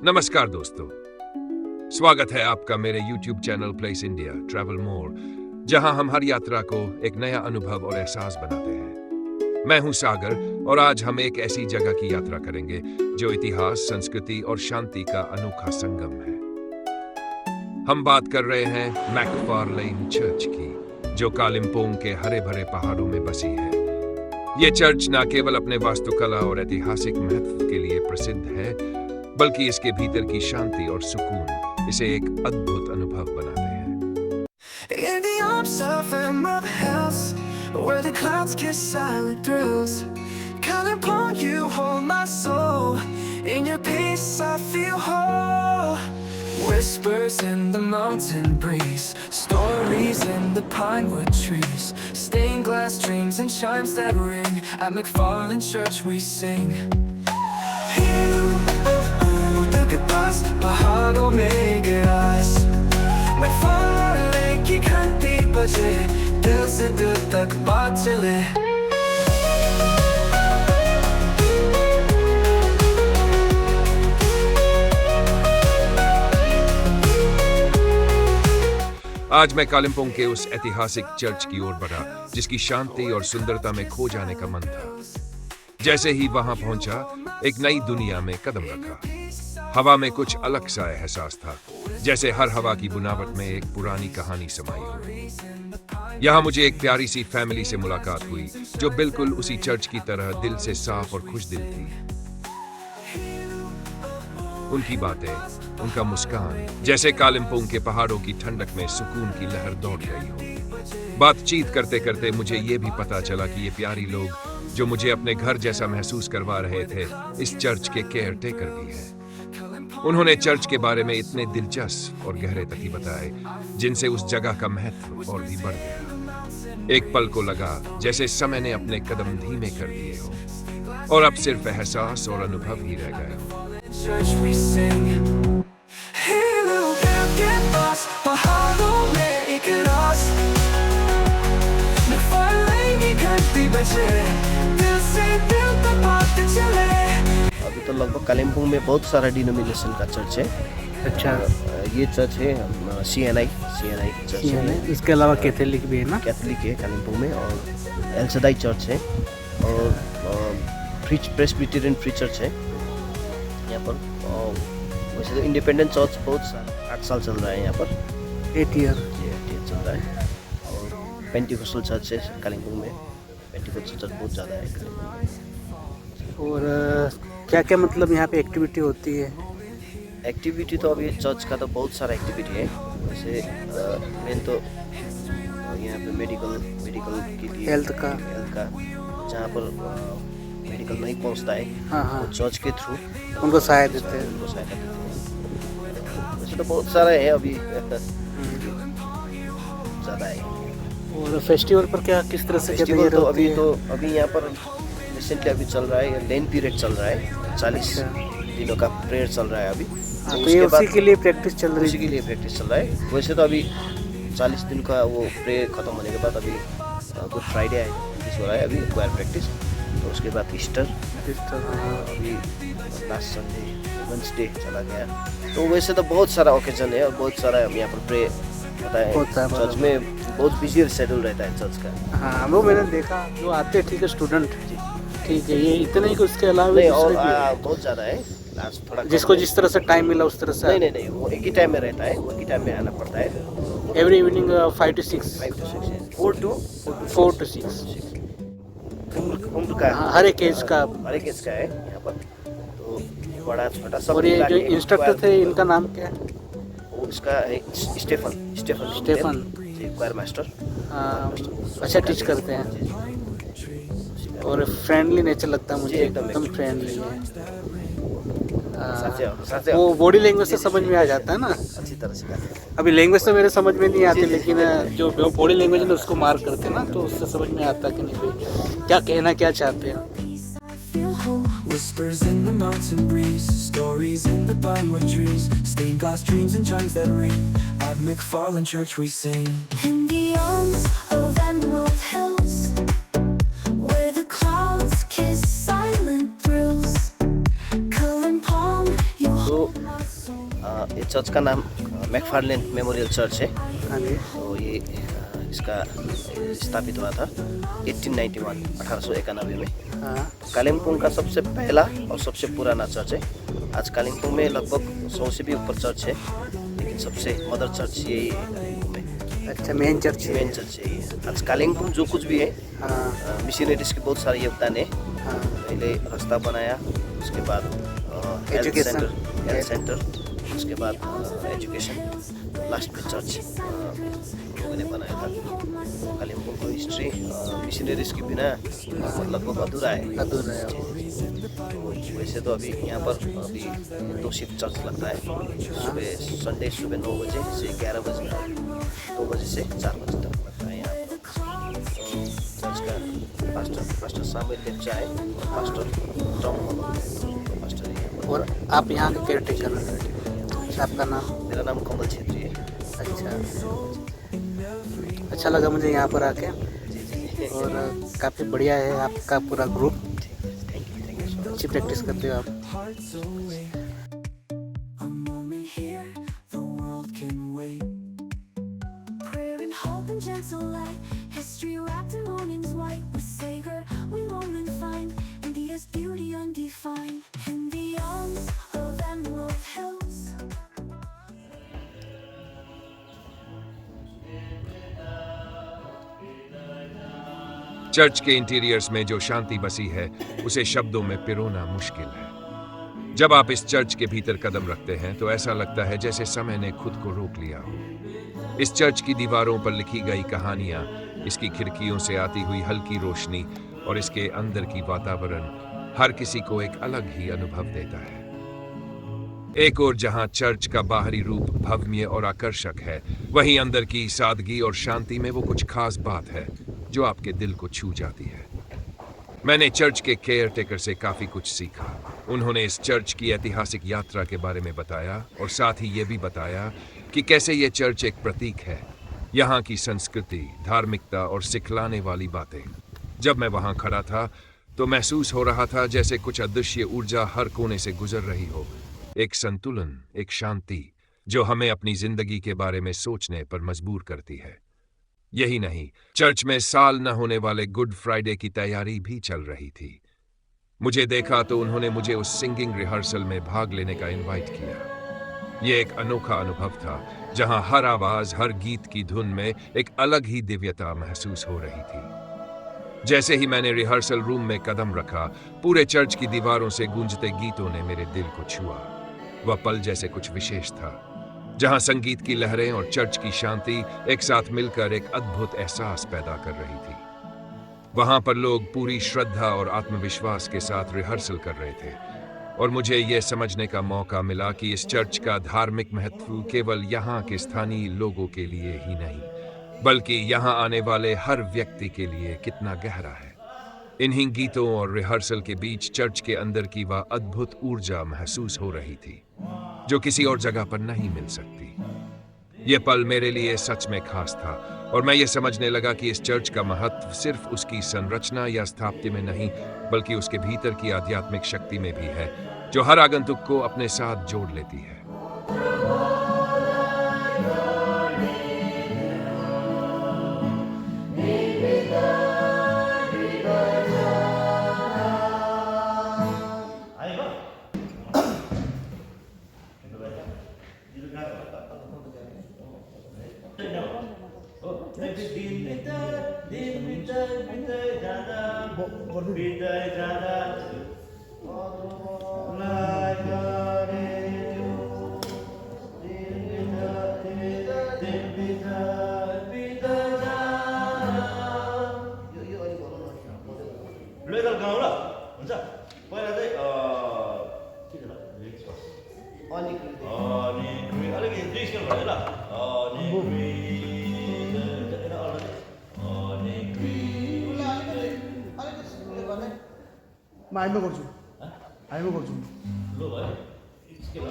नमस्कार दोस्तों, स्वागत है आपका मेरे YouTube channel place India travel मोर, जहां हम हर यात्रा को एक नया अनुभव और एहसास बनाते हैं। मैं हूं सागर और आज हम एक ऐसी जगह की यात्रा करेंगे जो इतिहास, संस्कृति और शांति का अनोखा संगम है। हम बात कर रहे हैं मैकफारलेन चर्च की, जो कालिम्पोंग के हरे भरे पहाड़ों में बसी है। ये चर्च न केवल अपने वास्तुकला और ऐतिहासिक महत्व के लिए प्रसिद्ध है, बल्कि इसके भीतर की शांति और सुकून इसे एक अद्भुत अनुभव बनाते हैं। In the arms of emerald hills, where the clouds kiss silent thrills, Kalimpong, you hold my soul. In your peace, I feel whole. Whispers in the mountain breeze, stories in the pinewood trees, stained glass dreams and chimes that ring. At McFarland Church, we sing. के पास पहाड़ों में grass McFarlane की घंटी बजे, दिल से दिल तक बात चले। आज मैं कालिम्पोंग के उस ऐतिहासिक चर्च की ओर बढ़ा जिसकी शांति और सुंदरता में खो जाने का मन था। जैसे ही वहां पहुंचा, एक नई दुनिया में कदम रखा। हवा में कुछ अलग सा एहसास था, जैसे हर हवा की बुनावट में एक पुरानी कहानी समाई हो। यहाँ मुझे एक प्यारी सी फैमिली से मुलाकात हुई, जो बिल्कुल उसी चर्च की तरह दिल से साफ और खुश दिल थी। उनकी बातें, उनका मुस्कान, जैसे कालिम्पोंग के पहाड़ों की ठंडक में सुकून की लहर दौड़ गई हो। बातचीत करते करते मुझे ये भी पता चला कि ये प्यारी लोग जो मुझे अपने घर जैसा महसूस करवा रहे थे, इस चर्च के केयर टेकर भी हैं। उन्होंने चर्च के बारे में इतने दिलचस्प और गहरे तथ्य बताए, जिनसे उस जगह का महत्व और भी बढ़ गया। एक पल को लगा जैसे समय ने अपने कदम धीमे कर दिए हो और अब सिर्फ एहसास और अनुभव ही रह गए हो। Church we sing. Hey little girl, get lost. पहाड़ों में एक रास McFarlane की घंटी बजे, दिल से दिल तक बात चले। अभी तो लगभग कालिम्पोंग में बहुत सारा डिनोमिनेशन का चर्च है। अच्छा, ये चर्च है CNI चर्च है। इसके अलावा कैथोलिक भी है ना? कैथोलिक है कालिम्पोंग में, और एल सदाई चर्च है, और प्रेस्बिटेरियन फ्री चर्च है यहाँ पर। और वैसे तो इंडिपेंडेंट चर्च बहुत सारा 8 साल चल रहा है यहाँ पर। 8 ईयर चल रहा है। और पेंटिकोस्टल चर्च है कालिम्पोंग में। पेंटिकोस्टल चर्च बहुत ज़्यादा है कालिम्पोंग में। और क्या क्या मतलब यहाँ पे एक्टिविटी होती है? एक्टिविटी तो अभी चर्च का तो बहुत सारा एक्टिविटी है। वैसे मेन तो यहाँ पे मेडिकल के लिए, हेल्थ का जहाँ पर मेडिकल नहीं पहुँचता है, हाँ। वो चर्च के थ्रू उनको सहायता देते हैं। वैसे तो बहुत सारा है अभी ज़्यादा है। और फेस्टिवल पर क्या किस तरह से फेस्टिवल तो अभी यहाँ पर रिसेंटली अभी चल रहा है, लेन पीरियड चल रहा है। 40 दिनों का प्रेयर चल रहा है अभी। तो ये उसी के लिए प्रैक्टिस चल रही है। उसी के लिए प्रैक्टिस चल रहा है। वैसे तो अभी 40 दिन का वो प्रेयर खत्म होने के बाद अभी गुड फ्राइडे है, प्रैक्टिस हो रहा है अभी, क्वायर प्रैक्टिस। तो उसके बाद ईस्टर, अभी लास्ट संडे वेडनेसडे चला गया। तो वैसे तो बहुत सारा ओकेजन है और बहुत सारा यहाँ पर प्रे होता है। चर्च में बहुत बिजी शेड्यूल रहता है चर्च का। हाँ, वो मैंने देखा जो आते हैं, ठीक है, स्टूडेंट, ठीक है, ये इतने ही, उसके अलावा नहीं, और बहुत ज़्यादा है। थोड़ा जिसको जिस तरह से टाइम मिला उस तरह से। नहीं, वो एक ही टाइम में रहता है, वो एक ही टाइम में आना पड़ता है। एवरी इवनिंग 5 to 6 4 to 6 उम्र का, हर एक एज का है यहाँ पर। तो बड़ा छोटा सब। और ये जो इंस्ट्रक्टर थे, इनका नाम क्या है? उसका है स्टेफन क्वायर मास्टर। अच्छा टीच करते हैं और फ्रेंडली नेचर लगता है मुझे, एकदम फ्रेंडली है। वो बॉडी लैंग्वेज से समझ में आ जाता है ना अच्छी तरह से। अभी लैंग्वेज तो मेरे समझ में नहीं आती, लेकिन जो बॉडी लैंग्वेज में उसको मार्क करते हैं ना, तो उससे समझ में आता है कि नहीं भाई क्या कहना क्या चाहते हैं। Whispers in the mountain breeze, stories in the pinewood trees, stained glass dreams and chimes that ring. At McFarlane Church we sing. In the arms of emerald hills, where the clouds kiss silent thrills, Kalimpong, you ये church का नाम मैकफार्लेन memorial church है। हाँ जी। तो ये इसका स्थापित हुआ था 1891 में। हाँ। कालिम्पोंग का सबसे पहला और सबसे पुराना चर्च है। आज कालिम्पोंग में लगभग 100 से भी ऊपर चर्च है, लेकिन सबसे मदर चर्च यही है कालिम्पोंग में। अच्छा, मेन चर्च है। मेन चर्च यही है। आज कालिम्पोंग जो कुछ भी है, हाँ। मिशनरीज के बहुत सारे योगदान है। हाँ। पहले रास्ता बनाया, उसके बाद हेल्थ सेंटर, उसके बाद एजुकेशन, लास्ट में चर्च लोगों ने बनाया था। कालिम्पोंग को हिस्ट्री मिशनरीज के बिना लगभग अधूरा है। अधूरा है। तो वैसे तो अभी यहाँ पर अभी 2 शिफ्ट चर्च लगता है। सुबह संडे सुबह 9 बजे से 11 बजे तक, 2 बजे से 4 बजे तक लगता है यहाँ पर। तो चर्च का पास्टर सामुएल लेप्चा है और पास्टर टॉम मलो पास्टर है। और आप यहाँ के केयर टेकर हैं। आपका नाम? मेरा नाम कमल छेत्री है। अच्छा लगा मुझे यहाँ पर आके, और काफ़ी बढ़िया है आपका पूरा ग्रुप। अच्छी प्रैक्टिस करते हो आप। A moment here, the world can wait. Prayer and hope and gentle light, history wrapped in morning's white. We say good, we roll and find India's beauty undefined. In the arms of Emerald Hills. Church के interiors में जो शांति बसी है उसे शब्दों में पिरोना मुश्किल है। जब आप इस चर्च के भीतर कदम रखते हैं तो ऐसा लगता है जैसे समय ने खुद को रोक लिया हो। इस चर्च की दीवारों पर लिखी गई कहानियां, इसकी खिड़कियों से आती हुई हल्की रोशनी और इसके अंदर की वातावरण हर किसी को एक अलग ही अनुभव देता है। एक और जहां चर्च का बाहरी रूप भव्य और आकर्षक है, वहीं अंदर की सादगी और शांति में वो कुछ खास बात है जो आपके दिल को छू जाती है। मैंने चर्च के केयर टेकर से काफी कुछ सीखा। उन्होंने इस चर्च की ऐतिहासिक यात्रा के बारे में बताया और साथ ही ये भी बताया कि कैसे ये चर्च एक प्रतीक है, यहाँ की संस्कृति, धार्मिकता और सिखलाने वाली बातें। जब मैं वहाँ खड़ा था तो महसूस हो रहा था जैसे कुछ अदृश्य ऊर्जा हर कोने से गुजर रही हो, एक संतुलन, एक शांति जो हमें अपनी जिंदगी के बारे में सोचने पर मजबूर करती है। यही नहीं, चर्च में साल न होने वाले गुड फ्राइडे की तैयारी भी चल रही थी। मुझे देखा तो उन्होंने मुझे उस सिंगिंग रिहर्सल में भाग लेने का इनवाइट किया। ये एक अनोखा अनुभव था जहां हर आवाज, हर गीत की धुन में एक अलग ही दिव्यता महसूस हो रही थी। जैसे ही मैंने रिहर्सल रूम में कदम रखा, पूरे चर्च की दीवारों से गूंजते गीतों ने मेरे दिल को छुआ। वह पल जैसे कुछ विशेष था, जहां संगीत की लहरें और चर्च की शांति एक साथ मिलकर एक अद्भुत एहसास पैदा कर रही थी। वहां पर लोग पूरी श्रद्धा और आत्मविश्वास के साथ रिहर्सल कर रहे थे और मुझे यह समझने का मौका मिला कि इस चर्च का धार्मिक महत्व केवल यहाँ के स्थानीय लोगों के लिए ही नहीं, बल्कि यहाँ आने वाले हर व्यक्ति के लिए कितना गहरा है। इन्हीं गीतों और रिहर्सल के बीच चर्च के अंदर की वह अद्भुत ऊर्जा महसूस हो रही थी जो किसी और जगह पर नहीं मिल सकती। यह पल मेरे लिए सच में खास था और मैं ये समझने लगा कि इस चर्च का महत्व सिर्फ उसकी संरचना या स्थापत्य में नहीं, बल्कि उसके भीतर की आध्यात्मिक शक्ति में भी है, जो हर आगंतुक को अपने साथ जोड़ लेती है। लोकल गाउँ ल हुन्छ पहिला चाहिँ के छ अलिकति 2 स्केल भयो ल म हाइमा गर्छु लो भयो स्केल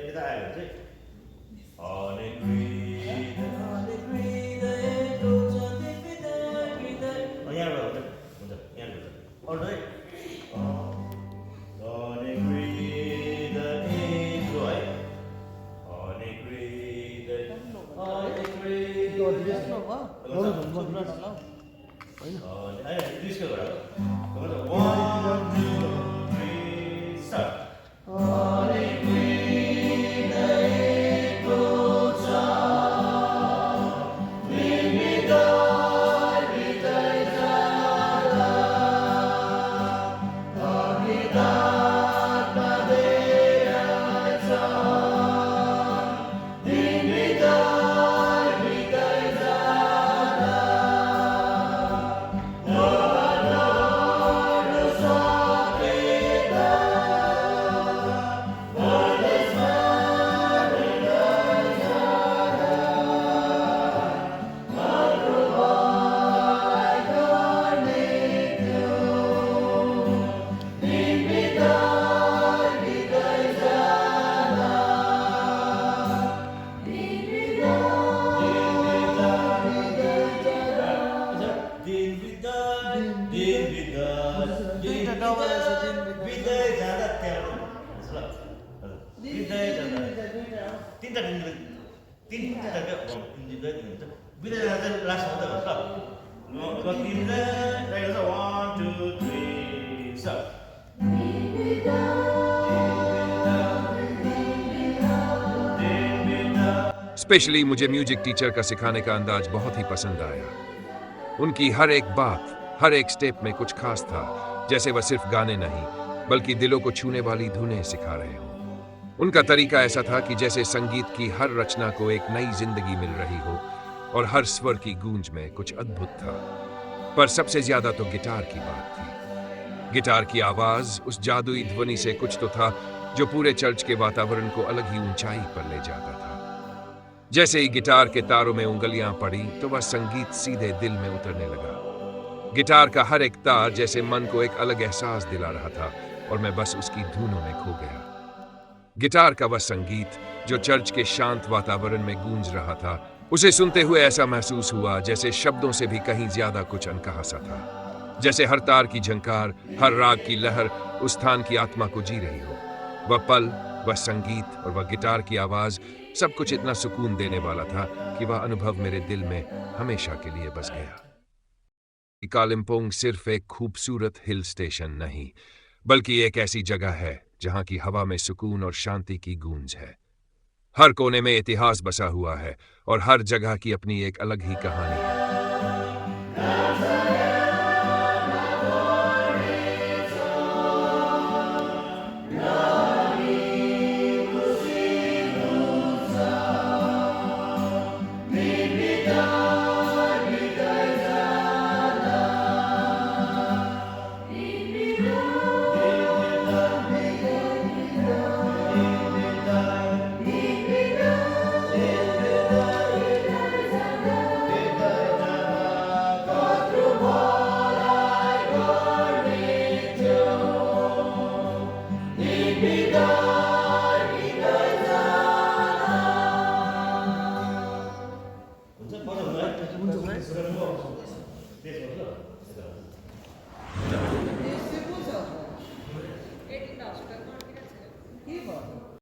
यता आयो भने चाहिँ यहाँबाट हुन्छ यहाँबाट अरू चाहिँ बित्दै जाँदा त्यहाँ ल बित्दै जाँदा तिनवटा तिनवटा बित्दै जाँदा चाहिँ लास्ट मात्रै हुन्छ ल तिनवटा 1 2 3 start. स्पेशली मुझे म्यूजिक टीचर का सिखाने का अंदाज बहुत ही पसंद आया। उनकी हर एक बात, हर एक स्टेप में कुछ खास था, जैसे वह सिर्फ गाने नहीं बल्कि दिलों को छूने वाली धुनें सिखा रहे हों। उनका तरीका ऐसा था कि जैसे संगीत की हर रचना को एक नई जिंदगी मिल रही हो और हर स्वर की गूंज में कुछ अद्भुत था। पर सबसे ज्यादा तो गिटार की बात थी। गिटार की आवाज, उस जादुई ध्वनि से कुछ तो था जो पूरे चर्च के वातावरण को अलग ही ऊंचाई पर ले जाता था। जैसे ही गिटार के तारों में उंगलियां पड़ी तो वह संगीत सीधे दिल में उतरने लगा। गिटार का हर एक तार जैसे मन को एक अलग एहसास दिला रहा था और मैं बस उसकी धुनों में खो गया। गिटार का वह संगीत जो चर्च के शांत वातावरण में गूंज रहा था, उसे सुनते हुए ऐसा महसूस हुआ जैसे शब्दों से भी कहीं ज्यादा कुछ अनकहा सा था। जैसे हर तार की झंकार, हर राग की लहर उस स्थान की आत्मा को जी रही हो। वह पल, वह संगीत और वह गिटार की आवाज, सब कुछ इतना सुकून देने वाला था कि वह अनुभव मेरे दिल में हमेशा के लिए बस गया। कालिम्पोंग सिर्फ एक खूबसूरत हिल स्टेशन नहीं, बल्कि एक ऐसी जगह है जहां की हवा में सुकून और शांति की गूंज है। हर कोने में इतिहास बसा हुआ है और हर जगह की अपनी एक अलग ही कहानी है।